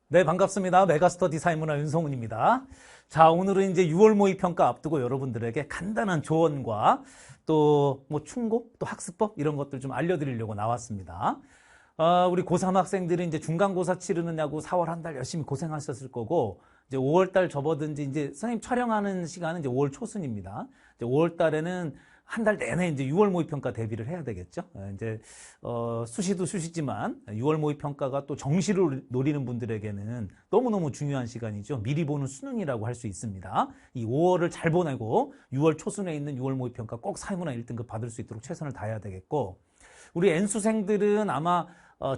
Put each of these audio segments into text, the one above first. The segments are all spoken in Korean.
네, 반갑습니다. 메가스터디 사회문화 윤성훈입니다. 자, 오늘은 이제 6월 모의평가 앞두고 여러분들에게 간단한 조언과 또 뭐 충고, 또 학습법 이런 것들 좀 알려드리려고 나왔습니다. 우리 고3 학생들이 이제 중간고사 치르느냐고 4월 한 달 열심히 고생하셨을 거고, 이제 5월 달 접어든지 이제 선생님 촬영하는 시간은 이제 5월 초순입니다. 이제 5월 달에는 한 달 내내 이제 6월 모의평가 대비를 해야 되겠죠. 이제 수시도 수시지만 6월 모의평가가 또 정시를 노리는 분들에게는 너무너무 중요한 시간이죠. 미리 보는 수능이라고 할 수 있습니다. 이 5월을 잘 보내고 6월 초순에 있는 6월 모의평가 꼭 사회문화 1등급 받을 수 있도록 최선을 다해야 되겠고, 우리 N수생들은 아마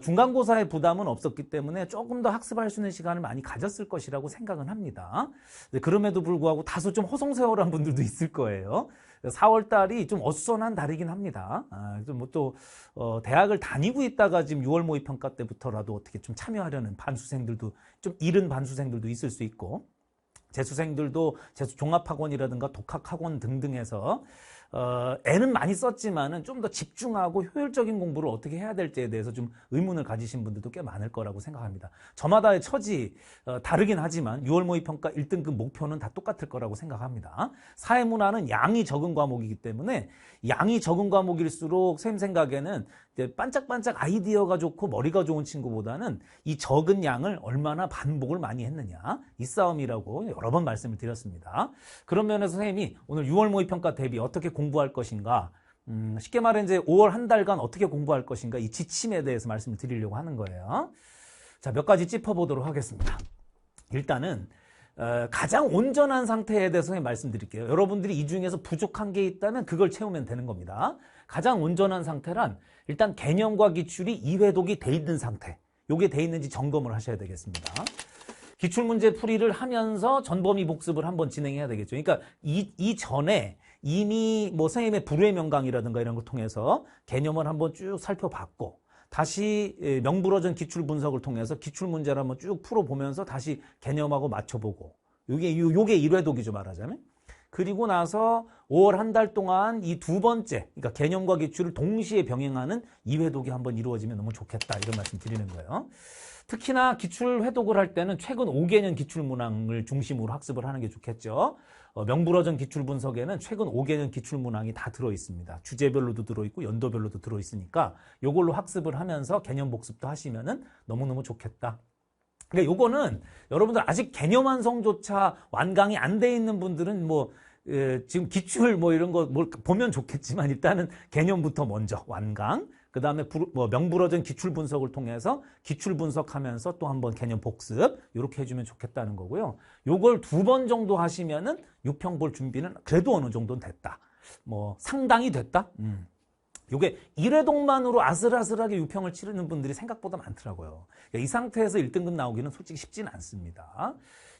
중간고사의 부담은 없었기 때문에 조금 더 학습할 수 있는 시간을 많이 가졌을 것이라고 생각은 합니다. 그럼에도 불구하고 다소 좀 허송세월한 분들도 있을 거예요. 4월 달이 좀 어수선한 달이긴 합니다. 대학을 다니고 있다가 지금 6월 모의평가 때부터라도 어떻게 좀 참여하려는 반수생들도, 좀 이른 반수생들도 있을 수 있고, 재수생들도 재수 종합학원이라든가 독학학원 등등에서 애는 많이 썼지만은 좀 더 집중하고 효율적인 공부를 어떻게 해야 될지에 대해서 좀 의문을 가지신 분들도 꽤 많을 거라고 생각합니다. 저마다의 처지 다르긴 하지만 6월 모의평가 1등급 목표는 다 똑같을 거라고 생각합니다. 사회문화는 양이 적은 과목이기 때문에 양이 적은 과목일수록 선생님 생각에는 이제 반짝반짝 아이디어가 좋고 머리가 좋은 친구보다는 이 적은 양을 얼마나 반복을 많이 했느냐, 이 싸움이라고 여러 번 말씀을 드렸습니다. 그런 면에서 선생님이 오늘 6월 모의평가 대비 어떻게 공부할 것인가, 쉽게 말해 이제 5월 한 달간 어떻게 공부할 것인가, 이 지침에 대해서 말씀을 드리려고 하는 거예요. 자, 몇 가지 짚어보도록 하겠습니다. 일단은 가장 온전한 상태에 대해서 선생님 말씀드릴게요. 여러분들이 이 중에서 부족한 게 있다면 그걸 채우면 되는 겁니다. 가장 온전한 상태란 일단 개념과 기출이 2회독이 돼 있는 상태, 요게 돼 있는지 점검을 하셔야 되겠습니다. 기출문제 풀이를 하면서 전범위 복습을 한번 진행해야 되겠죠. 그러니까 이전에 이미 뭐 선생님의 불후의 명강이라든가 이런 걸 통해서 개념을 한번 쭉 살펴봤고, 다시 명불허전 기출 분석을 통해서 기출 문제를 한번 쭉 풀어보면서 다시 개념하고 맞춰보고, 요게 1회독이죠, 말하자면. 그리고 나서 5월 한 달 동안 이 두 번째, 그러니까 개념과 기출을 동시에 병행하는 2회독이 한번 이루어지면 너무 좋겠다, 이런 말씀 드리는 거예요. 특히나 기출 회독을 할 때는 최근 5개년 기출 문항을 중심으로 학습을 하는 게 좋겠죠. 명불허전 기출 분석에는 최근 5개년 기출 문항이 다 들어있습니다. 주제별로도 들어있고 연도별로도 들어있으니까 요걸로 학습을 하면서 개념 복습도 하시면은 너무너무 좋겠다. 그러니까 요거는 여러분들 아직 개념 완성조차 완강이 안 돼 있는 분들은 지금 기출 이런 거 보면 좋겠지만, 일단은 개념부터 먼저 완강, 그 다음에 명불허전 기출 분석을 통해서 기출 분석하면서 또 한번 개념 복습, 이렇게 해주면 좋겠다는 거고요. 요걸 2번 정도 하시면은 유평 볼 준비는 그래도 어느 정도는 됐다. 상당히 됐다? 요게 1회독만으로 아슬아슬하게 유평을 치르는 분들이 생각보다 많더라고요. 그러니까 이 상태에서 1등급 나오기는 솔직히 쉽지는 않습니다.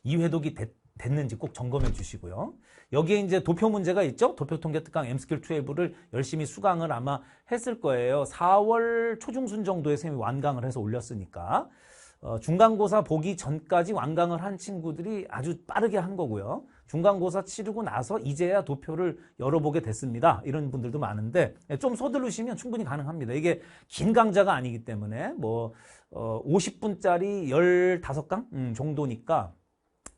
2회독이 됐는지 꼭 점검해 주시고요. 여기에 이제 도표 문제가 있죠. 도표통계특강 M스킬 12를 열심히 수강을 아마 했을 거예요. 4월 초중순 정도에 선생님이 완강을 해서 올렸으니까 중간고사 보기 전까지 완강을 한 친구들이 아주 빠르게 한 거고요. 중간고사 치르고 나서 이제야 도표를 열어보게 됐습니다, 이런 분들도 많은데, 좀 서두르시면 충분히 가능합니다. 이게 긴 강좌가 아니기 때문에 50분짜리 15강 정도니까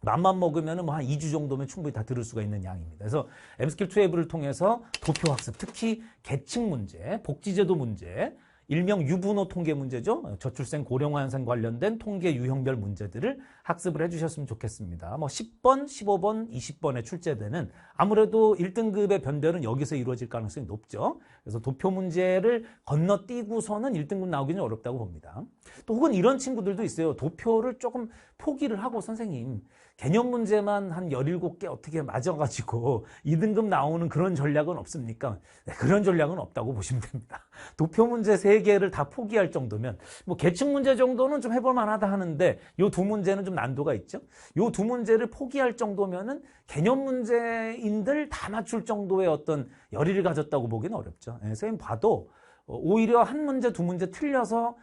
맘만 먹으면 한 2주 정도면 충분히 다 들을 수가 있는 양입니다. 그래서 M스킬 12를 통해서 도표 학습, 특히 계층 문제, 복지제도 문제, 일명 유분호 통계 문제죠. 저출생 고령화 현상 관련된 통계 유형별 문제들을 학습을 해주셨으면 좋겠습니다. 10번, 15번, 20번에 출제되는, 아무래도 1등급의 변별은 여기서 이루어질 가능성이 높죠. 그래서 도표 문제를 건너뛰고서는 1등급 나오기는 어렵다고 봅니다. 또 혹은 이런 친구들도 있어요. 도표를 조금 포기를 하고, 선생님 개념 문제만 한 17개 어떻게 맞아가지고 2등급 나오는 그런 전략은 없습니까? 네, 그런 전략은 없다고 보시면 됩니다. 도표 문제 3개를 다 포기할 정도면, 계층 문제 정도는 좀 해볼 만하다 하는데, 요 두 문제는 좀 난도가 있죠. 요 두 문제를 포기할 정도면은 개념 문제인들 다 맞출 정도의 어떤 열의를 가졌다고 보기는 어렵죠. 선생님 봐도 오히려 한 문제, 두 문제 틀려서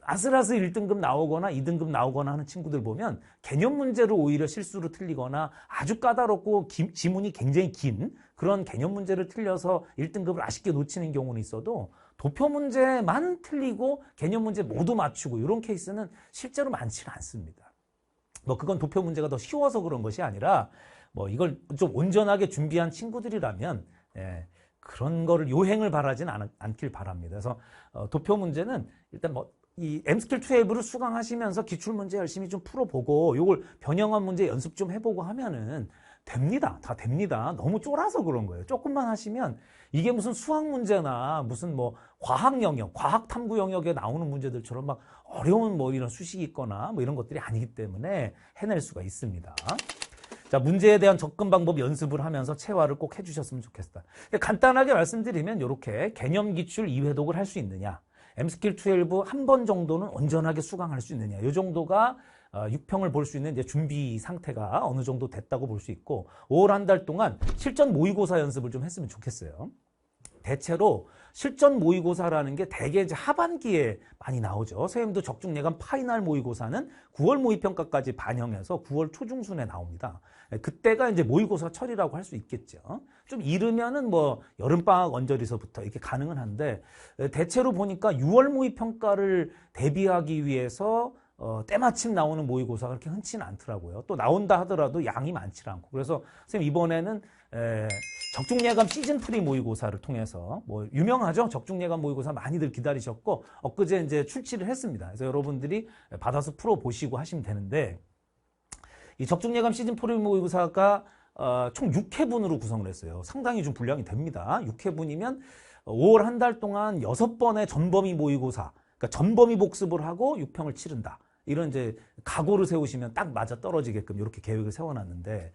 아슬아슬 1등급 나오거나 2등급 나오거나 하는 친구들 보면 개념 문제를 오히려 실수로 틀리거나 아주 까다롭고 지문이 굉장히 긴 그런 개념 문제를 틀려서 1등급을 아쉽게 놓치는 경우는 있어도 도표 문제만 틀리고 개념 문제 모두 맞추고 이런 케이스는 실제로 많지는 않습니다. 뭐 그건 도표 문제가 더 쉬워서 그런 것이 아니라 뭐 이걸 좀 온전하게 준비한 친구들이라면 그런 거를 요행을 바라진 않길 바랍니다. 그래서 도표 문제는 일단 뭐 이 M스킬 12를 수강하시면서 기출문제 열심히 좀 풀어보고 요걸 변형한 문제 연습 좀 해보고 하면은 됩니다. 다 됩니다. 너무 쫄아서 그런 거예요. 조금만 하시면 이게 무슨 수학 문제나 무슨 뭐 과학 영역, 과학 탐구 영역에 나오는 문제들처럼 막 어려운 뭐 이런 수식이 있거나 뭐 이런 것들이 아니기 때문에 해낼 수가 있습니다. 자, 문제에 대한 접근 방법 연습을 하면서 체화를 꼭 해주셨으면 좋겠다. 간단하게 말씀드리면 이렇게 개념 기출 2회독을 할 수 있느냐, M스킬 12 한 번 정도는 온전하게 수강할 수 있느냐, 이 정도가 6평을 볼 수 있는 이제 준비 상태가 어느 정도 됐다고 볼 수 있고 5월 한 달 동안 실전 모의고사 연습을 좀 했으면 좋겠어요. 대체로 실전 모의고사라는 게 대개 이제 하반기에 많이 나오죠. 선생님도 적중예감 파이널 모의고사는 9월 모의평가까지 반영해서 9월 초중순에 나옵니다. 그때가 이제 모의고사 철이라고 할 수 있겠죠. 좀 이르면은 뭐 여름방학 언저리서부터 이렇게 가능은 한데 대체로 보니까 6월 모의평가를 대비하기 위해서 때마침 나오는 모의고사가 그렇게 흔치는 않더라고요. 또 나온다 하더라도 양이 많지 않고. 그래서 선생님 이번에는 적중예감 시즌3 모의고사를 통해서 뭐 유명하죠? 적중예감 모의고사 많이들 기다리셨고 엊그제 이제 출시를 했습니다. 그래서 여러분들이 받아서 풀어보시고 하시면 되는데 이 적중예감 시즌4 모의고사가 총 6회분으로 구성을 했어요. 상당히 좀 분량이 됩니다. 6회분이면 5월 한 달 동안 6번의 전범위 모의고사, 그러니까 전범위 복습을 하고 6평을 치른다. 이런 이제 각오를 세우시면 딱 맞아 떨어지게끔 이렇게 계획을 세워놨는데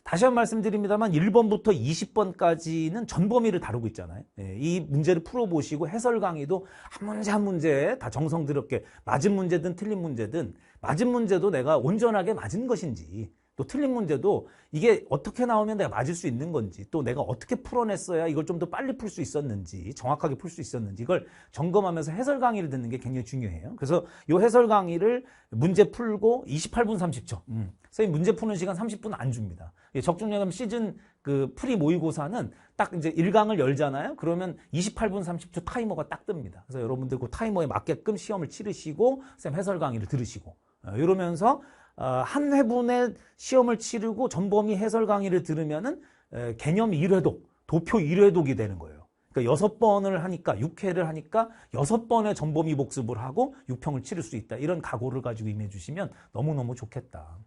다시 한번 말씀드립니다만 1번부터 20번까지는 전범위를 다루고 있잖아요. 이 문제를 풀어보시고 해설 강의도 한 문제 한 문제 다 정성스럽게 맞은 문제든 틀린 문제든 맞은 문제도 내가 온전하게 맞은 것인지 또 틀린 문제도 이게 어떻게 나오면 내가 맞을 수 있는 건지 또 내가 어떻게 풀어냈어야 이걸 좀 더 빨리 풀 수 있었는지 정확하게 풀 수 있었는지 이걸 점검하면서 해설 강의를 듣는 게 굉장히 중요해요. 그래서 이 해설 강의를 문제 풀고 28분 30초 선생님 문제 푸는 시간 30분 안 줍니다. 적중예감 시즌 그 프리 모의고사는 딱 이제 1강을 열잖아요. 그러면 28분 30초 타이머가 딱 뜹니다. 그래서 여러분들 그 타이머에 맞게끔 시험을 치르시고 선생님 해설 강의를 들으시고 이러면서 한 회분의 시험을 치르고 전범위 해설 강의를 들으면은 개념 1회독, 도표 1회독이 되는 거예요. 그러니까 6번을 하니까 6회를 하니까 6번의 전범위 복습을 하고 6평을 치를 수 있다. 이런 각오를 가지고 임해 주시면 너무너무 좋겠다.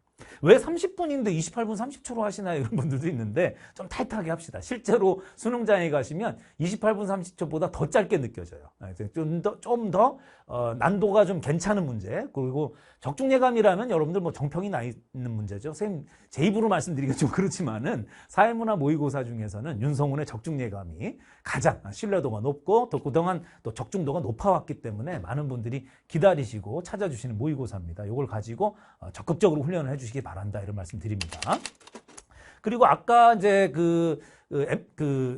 왜 30분인데 28분 30초로 하시나요? 이런 분들도 있는데 좀 타이트하게 합시다. 실제로 수능장에 가시면 28분 30초보다 더 짧게 느껴져요. 좀 더 난도가 좀 괜찮은 문제. 그리고 적중예감이라면 여러분들 뭐 정평이 나 있는 문제죠. 선생님 제 입으로 말씀드리기가 좀 그렇지만은 사회문화 모의고사 중에서는 윤성훈의 적중예감이 가장 신뢰도가 높고 또 그동안 또 적중도가 높아왔기 때문에 많은 분들이 기다리시고 찾아주시는 모의고사입니다. 이걸 가지고 적극적으로 훈련을 해주시기 바란다 이런 말씀 드립니다. 그리고 아까 이제 그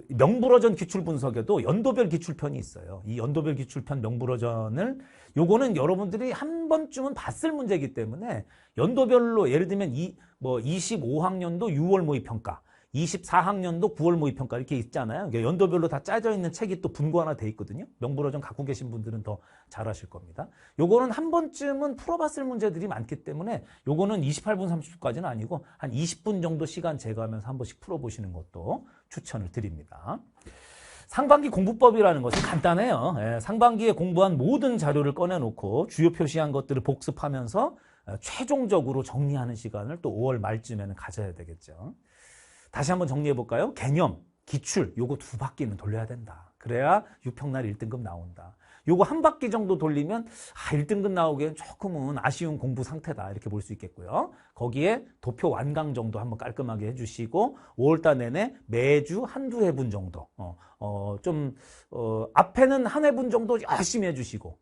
명불허전 기출 분석에도 연도별 기출편이 있어요. 이 연도별 기출편 명불허전을 요거는 여러분들이 한 번쯤은 봤을 문제이기 때문에 연도별로 예를 들면 25학년도 6월 모의평가 24학년도 9월 모의평가 이렇게 있잖아요. 연도별로 다 짜져 있는 책이 또 분고 하나 돼 있거든요. 명불허전 갖고 계신 분들은 더 잘하실 겁니다. 요거는 한 번쯤은 풀어봤을 문제들이 많기 때문에 요거는 28분 30분까지는 아니고 한 20분 정도 시간 제거하면서 한 번씩 풀어보시는 것도 추천을 드립니다. 상반기 공부법이라는 것은 간단해요. 상반기에 공부한 모든 자료를 꺼내놓고 주요 표시한 것들을 복습하면서 최종적으로 정리하는 시간을 또 5월 말쯤에는 가져야 되겠죠. 다시 한번 정리해 볼까요? 개념, 기출 요거 2바퀴는 돌려야 된다. 그래야 6평날 1등급 나온다. 요거 한 바퀴 정도 돌리면 1등급 나오기엔 조금은 아쉬운 공부 상태다 이렇게 볼 수 있겠고요. 거기에 도표 완강 정도 한번 깔끔하게 해주시고 5월달 내내 매주 한두 회분 정도 앞에는 한 회분 정도 열심히 해주시고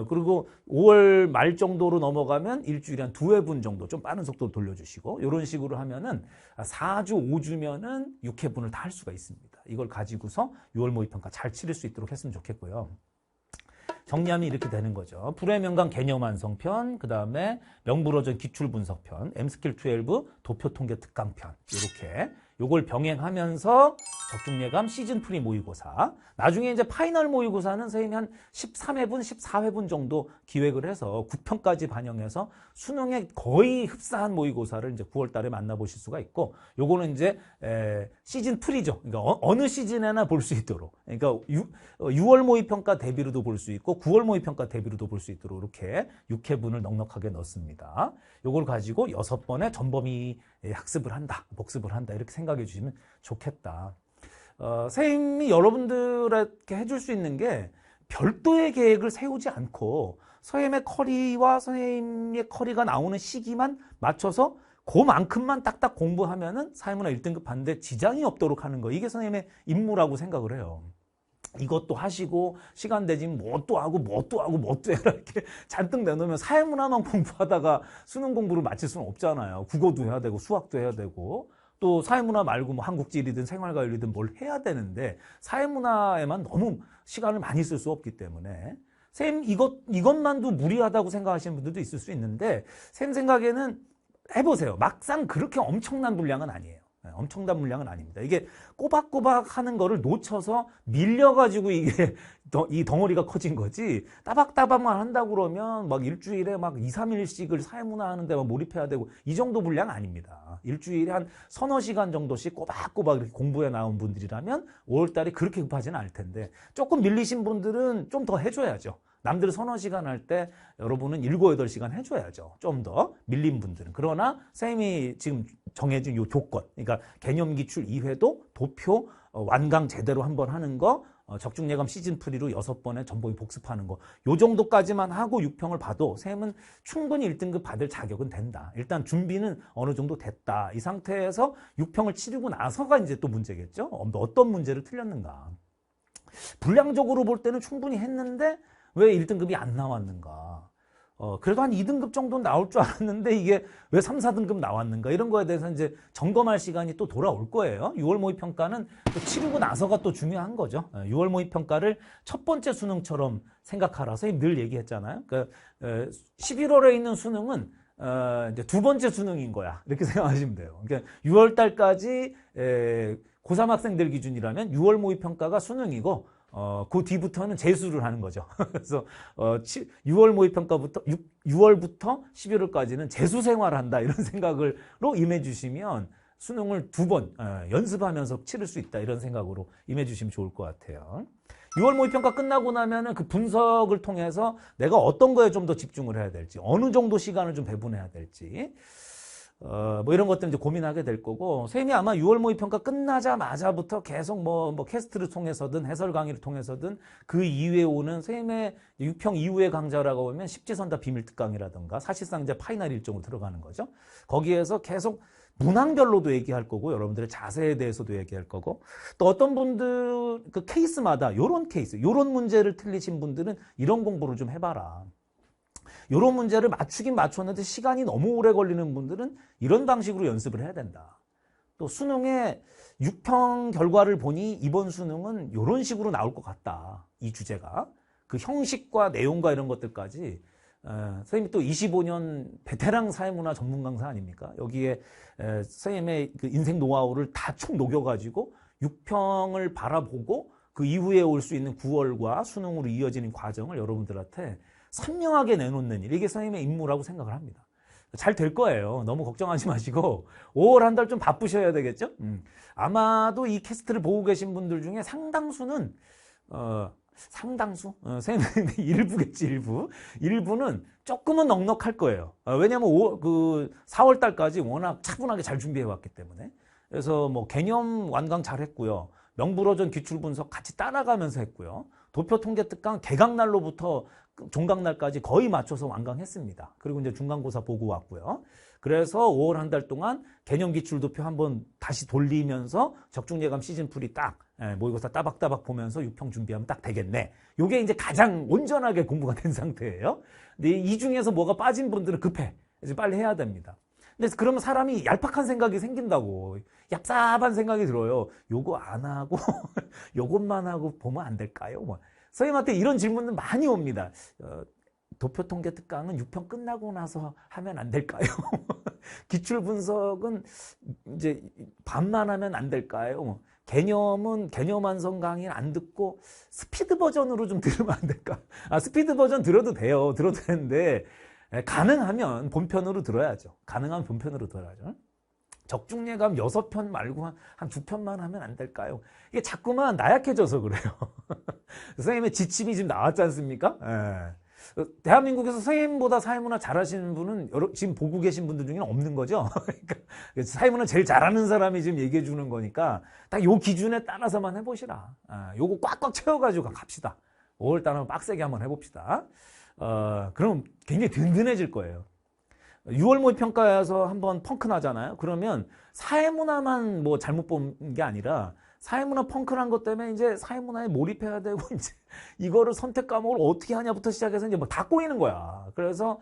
그리고 5월 말 정도로 넘어가면 일주일에 한 2회분 정도 좀 빠른 속도로 돌려주시고 이런 식으로 하면은 4주, 5주면은 6회분을 다 할 수가 있습니다. 이걸 가지고서 6월 모의평가 잘 치를 수 있도록 했으면 좋겠고요. 정리하면 이렇게 되는 거죠. 불의 명강 개념 완성편, 그 다음에 명불허전 기출 분석편, M스킬 12 도표 통계 특강편 이렇게 요걸 병행하면서 적중예감 시즌 프리 모의고사, 나중에 이제 파이널 모의고사는 선생님이 한 13회분, 14회분 정도 기획을 해서 9편까지 반영해서 수능에 거의 흡사한 모의고사를 이제 9월 달에 만나보실 수가 있고, 요거는 이제 시즌 프리죠. 그러니까 어느 시즌에나 볼 수 있도록. 그러니까 6월 모의평가 대비로도 볼 수 있고 9월 모의평가 대비로도 볼 수 있도록 이렇게 6회분을 넉넉하게 넣습니다. 요걸 가지고 6번의 전범위 학습을 한다, 복습을 한다, 이렇게 생각해 주시면 좋겠다. 선생님이 여러분들에게 해줄 수 있는 게 별도의 계획을 세우지 않고 선생님의 커리와 선생님의 커리가 나오는 시기만 맞춰서 그만큼만 딱딱 공부하면은 사회문화 1등급 받는데 지장이 없도록 하는 거, 이게 선생님의 임무라고 생각을 해요. 이것도 하시고 시간 되지면 뭣도 하고 뭣도 하고 뭣도 해라 이렇게 잔뜩 내놓으면 사회문화만 공부하다가 수능 공부를 마칠 수는 없잖아요. 국어도 해야 되고 수학도 해야 되고 또 사회문화 말고 뭐 한국지리든 생활과윤리든 뭘 해야 되는데 사회문화에만 너무 시간을 많이 쓸 수 없기 때문에 쌤 이것만도 무리하다고 생각하시는 분들도 있을 수 있는데 쌤 생각에는 해보세요. 막상 그렇게 엄청난 분량은 아니에요. 엄청난 물량은 아닙니다. 이게 꼬박꼬박 하는 거를 놓쳐서 밀려가지고 이게 이 덩어리가 커진 거지, 따박따박만 한다고 그러면 막 일주일에 막 2, 3일씩을 사회문화 하는데 막 몰입해야 되고 이 정도 분량 아닙니다. 일주일에 한 서너 시간 정도씩 꼬박꼬박 이렇게 공부해 나온 분들이라면 5월달에 그렇게 급하지는 않을 텐데 조금 밀리신 분들은 좀 더 해줘야죠. 남들 서너 시간 할 때 여러분은 7, 8시간 해줘야죠. 좀 더 밀린 분들은. 그러나 선생님이 지금 정해준 요 조건, 그러니까 개념 기출 2회도 도표 완강 제대로 한번 하는 거, 적중예감 시즌 프리로 6번의 전범위 복습하는 거, 요 정도까지만 하고 6평을 봐도 선생님은 충분히 1등급 받을 자격은 된다. 일단 준비는 어느 정도 됐다. 이 상태에서 6평을 치르고 나서가 이제 또 문제겠죠. 어떤 문제를 틀렸는가. 분량적으로 볼 때는 충분히 했는데 왜 1등급이 안 나왔는가. 그래도 한 2등급 정도는 나올 줄 알았는데 이게 왜 3, 4등급 나왔는가, 이런 거에 대해서 이제 점검할 시간이 또 돌아올 거예요. 6월 모의평가는 또 치르고 나서가 또 중요한 거죠. 6월 모의평가를 첫 번째 수능처럼 생각하라. 선생님 늘 얘기했잖아요. 그러니까 11월에 있는 수능은 이제 두 번째 수능인 거야. 이렇게 생각하시면 돼요. 그러니까 6월 달까지 고3 학생들 기준이라면 6월 모의평가가 수능이고 그 뒤부터는 재수를 하는 거죠. 그래서 6월 모의평가부터 6월부터 11월까지는 재수 생활을 한다, 이런 생각으로 임해 주시면 수능을 2번 연습하면서 치를 수 있다, 이런 생각으로 임해 주시면 좋을 것 같아요. 6월 모의평가 끝나고 나면은 그 분석을 통해서 내가 어떤 거에 좀 더 집중을 해야 될지, 어느 정도 시간을 좀 배분해야 될지, 뭐 이런 것들 이제 고민하게 될 거고, 선생님이 아마 6월 모의평가 끝나자마자부터 계속 뭐 캐스트를 통해서든 해설 강의를 통해서든 그 이후에 오는 선생님의 6평 이후의 강좌라고 보면 십지선다 비밀특강이라든가 사실상 이제 파이널 일정으로 들어가는 거죠. 거기에서 계속 문항별로도 얘기할 거고 여러분들의 자세에 대해서도 얘기할 거고, 또 어떤 분들 그 케이스마다 요런 케이스, 요런 문제를 틀리신 분들은 이런 공부를 좀 해봐라. 이런 문제를 맞추긴 맞췄는데 시간이 너무 오래 걸리는 분들은 이런 방식으로 연습을 해야 된다. 또 수능에 6평 결과를 보니 이번 수능은 이런 식으로 나올 것 같다. 이 주제가. 그 형식과 내용과 이런 것들까지 선생님이 또 25년 베테랑 사회문화 전문 강사 아닙니까? 여기에 선생님의 그 인생 노하우를 다 축 녹여가지고 6평을 바라보고 그 이후에 올 수 있는 9월과 수능으로 이어지는 과정을 여러분들한테 선명하게 내놓는 일, 이게 선생님의 임무라고 생각을 합니다. 잘 될 거예요. 너무 걱정하지 마시고 5월 한 달 좀 바쁘셔야 되겠죠? 아마도 이 캐스트를 보고 계신 분들 중에 상당수는 상당수? 선생님 일부겠지, 일부. 일부는 조금은 넉넉할 거예요. 왜냐하면 4월 달까지 워낙 차분하게 잘 준비해 왔기 때문에. 그래서 뭐 개념 완강 잘 했고요. 명불허전 기출 분석 같이 따라가면서 했고요. 도표 통계 특강 개강날로부터 종강날까지 거의 맞춰서 완강했습니다. 그리고 이제 중간고사 보고 왔고요. 그래서 5월 한 달 동안 개념 기출 도표 한번 다시 돌리면서 적중예감 시즌 풀이 딱 모의고사 따박따박 보면서 6평 준비하면 딱 되겠네. 요게 이제 가장 온전하게 공부가 된 상태예요. 근데 이 중에서 뭐가 빠진 분들은 급해. 이제 빨리 해야 됩니다. 근데 그러면 사람이 얄팍한 생각이 생긴다고. 얍삽한 생각이 들어요. 요거 안 하고 요것만 하고 보면 안 될까요? 뭐. 선생님한테 이런 질문은 많이 옵니다. 도표 통계 특강은 6평 끝나고 나서 하면 안 될까요? 기출 분석은 이제 반만 하면 안 될까요? 개념은 개념 완성 강의는 안 듣고 스피드 버전으로 좀 들으면 안 될까? 스피드 버전 들어도 돼요. 들어도 되는데 가능하면 본편으로 들어야죠. 가능하면 본편으로 들어야죠. 적중예감 6편 말고 한 2편만 하면 안 될까요? 이게 자꾸만 나약해져서 그래요. 선생님의 지침이 지금 나왔지 않습니까? 대한민국에서 선생님보다 사회문화 잘하시는 분은 지금 보고 계신 분들 중에는 없는 거죠. 그러니까 사회문화 제일 잘하는 사람이 지금 얘기해 주는 거니까 딱 요 기준에 따라서만 해보시라. 요거 꽉꽉 채워가지고 갑시다. 5월달은 빡세게 한번 해봅시다. 그럼 굉장히 든든해질 거예요. 6월 모의평가에서 한번 펑크 나잖아요. 그러면 사회문화만 뭐 잘못 본 게 아니라 사회문화 펑크난 것 때문에 이제 사회문화에 몰입해야 되고 이제 이거를 선택 과목을 어떻게 하냐부터 시작해서 이제 뭐 다 꼬이는 거야. 그래서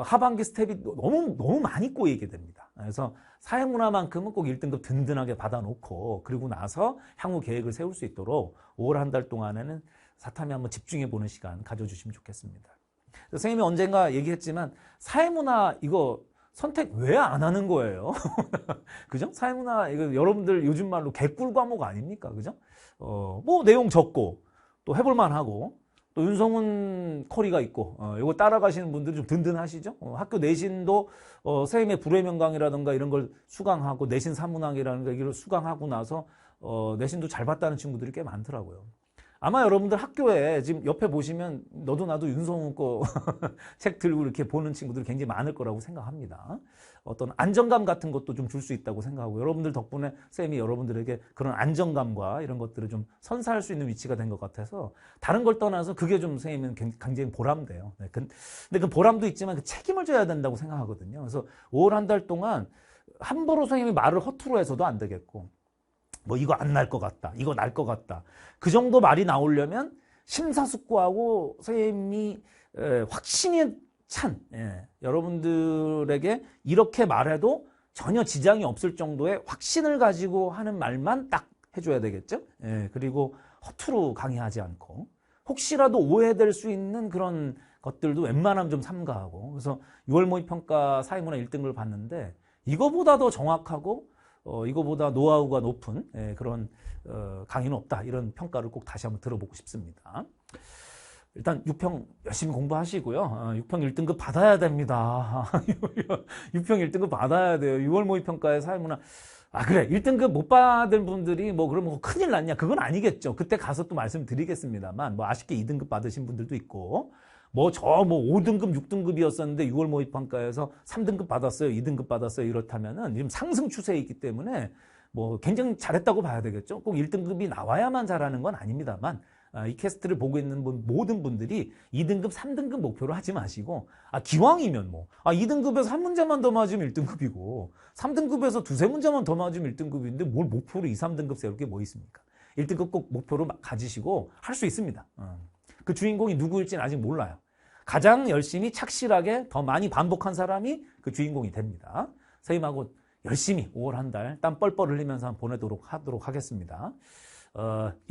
하반기 스텝이 너무 많이 꼬이게 됩니다. 그래서 사회문화만큼은 꼭 1등급 든든하게 받아놓고 그리고 나서 향후 계획을 세울 수 있도록 5월 한 달 동안에는 사탐에 한번 집중해 보는 시간 가져주시면 좋겠습니다. 선생님이 언젠가 얘기했지만 사회문화 이거 선택 왜 안 하는 거예요? 그죠? 사회문화 이거 여러분들 요즘 말로 개꿀 과목 아닙니까? 그죠? 뭐 내용 적고 또 해볼만 하고 또 윤성훈 커리가 있고 이거 따라가시는 분들이 좀 든든하시죠? 학교 내신도 선생님의 불의 명강이라든가 이런 걸 수강하고 내신 사문학이라는 이걸 수강하고 나서 내신도 잘 봤다는 친구들이 꽤 많더라고요. 아마 여러분들 학교에 지금 옆에 보시면 너도 나도 윤성훈 거 책 들고 이렇게 보는 친구들이 굉장히 많을 거라고 생각합니다. 어떤 안정감 같은 것도 좀 줄 수 있다고 생각하고 여러분들 덕분에 쌤이 여러분들에게 그런 안정감과 이런 것들을 좀 선사할 수 있는 위치가 된 것 같아서 다른 걸 떠나서 그게 좀 선생님은 굉장히 보람돼요. 네, 근데 그 보람도 있지만 그 책임을 져야 된다고 생각하거든요. 그래서 5월 한 달 동안 함부로 선생님이 말을 허투루 해서도 안 되겠고 뭐 이거 안 날 것 같다. 이거 날 것 같다. 그 정도 말이 나오려면 심사숙고하고 선생님이 확신이 찬 여러분들에게 이렇게 말해도 전혀 지장이 없을 정도의 확신을 가지고 하는 말만 딱 해줘야 되겠죠. 그리고 허투루 강의하지 않고 혹시라도 오해될 수 있는 그런 것들도 웬만하면 좀 삼가하고 그래서 6월 모의평가 사회문화 1등을 봤는데 이거보다 더 정확하고 이거보다 노하우가 높은 그런 강의는 없다. 이런 평가를 꼭 다시 한번 들어보고 싶습니다. 일단 6평 열심히 공부하시고요. 6평 1등급 받아야 됩니다. 6평 1등급 받아야 돼요. 6월 모의평가의 사회문화. 그래. 1등급 못 받은 분들이 뭐 그러면 큰일 났냐. 그건 아니겠죠. 그때 가서 또 말씀드리겠습니다만 뭐 아쉽게 2등급 받으신 분들도 있고 뭐 5등급, 6등급이었었는데 6월 모의평가에서 3등급 받았어요, 2등급 받았어요 이렇다면은 지금 상승 추세에 있기 때문에 뭐 굉장히 잘했다고 봐야 되겠죠. 꼭 1등급이 나와야만 잘하는 건 아닙니다만 이 캐스트를 보고 있는 모든 분들이 2등급, 3등급 목표로 하지 마시고 기왕이면 2등급에서 한 문제만 더 맞으면 1등급이고 3등급에서 두세 문제만 더 맞으면 1등급인데 뭘 목표로 2, 3등급 세울 게 뭐 있습니까? 1등급 꼭 목표로 가지시고 할 수 있습니다. 그 주인공이 누구일지는 아직 몰라요. 가장 열심히 착실하게 더 많이 반복한 사람이 그 주인공이 됩니다. 선생님하고 열심히 5월 한 달 땀 뻘뻘 흘리면서 한번 보내도록 하도록 하겠습니다.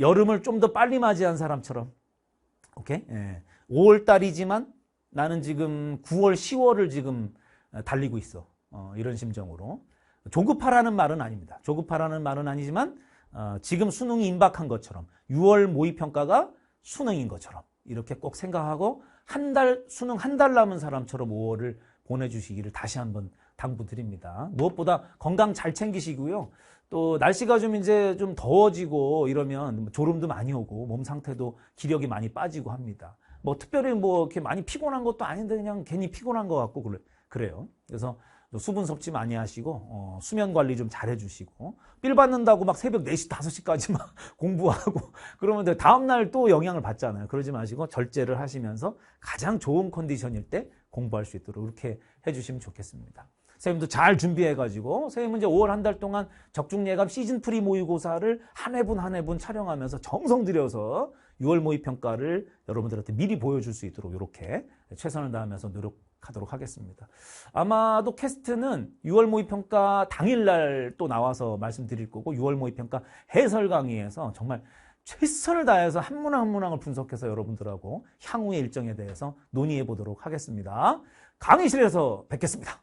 여름을 좀 더 빨리 맞이한 사람처럼 오케이? 5월 달이지만 나는 지금 9월, 10월을 지금 달리고 있어. 이런 심정으로. 조급하라는 말은 아닙니다. 조급하라는 말은 아니지만 지금 수능이 임박한 것처럼 6월 모의평가가 수능인 것처럼 이렇게 꼭 생각하고 수능 한 달 남은 사람처럼 5월을 보내주시기를 다시 한번 당부드립니다. 무엇보다 건강 잘 챙기시고요. 또 날씨가 좀 이제 좀 더워지고 이러면 졸음도 많이 오고 몸 상태도 기력이 많이 빠지고 합니다. 뭐 특별히 뭐 이렇게 많이 피곤한 것도 아닌데 그냥 괜히 피곤한 것 같고 그래요. 그래서 수분 섭취 많이 하시고 수면 관리 좀 잘 해주시고 삘 받는다고 막 새벽 4시, 5시까지 막 공부하고 그러면 다음날 또 영향을 받잖아요. 그러지 마시고 절제를 하시면서 가장 좋은 컨디션일 때 공부할 수 있도록 이렇게 해주시면 좋겠습니다. 선생님도 잘 준비해가지고 선생님은 이제 5월 한 달 동안 적중예감 시즌 프리 모의고사를 한 회분 촬영하면서 정성 들여서 6월 모의평가를 여러분들한테 미리 보여줄 수 있도록 이렇게 최선을 다하면서 노력하도록 하겠습니다. 아마도 캐스트는 6월 모의평가 당일날 또 나와서 말씀드릴 거고 6월 모의평가 해설 강의에서 정말 최선을 다해서 한 문항 한 문항을 분석해서 여러분들하고 향후의 일정에 대해서 논의해 보도록 하겠습니다. 강의실에서 뵙겠습니다.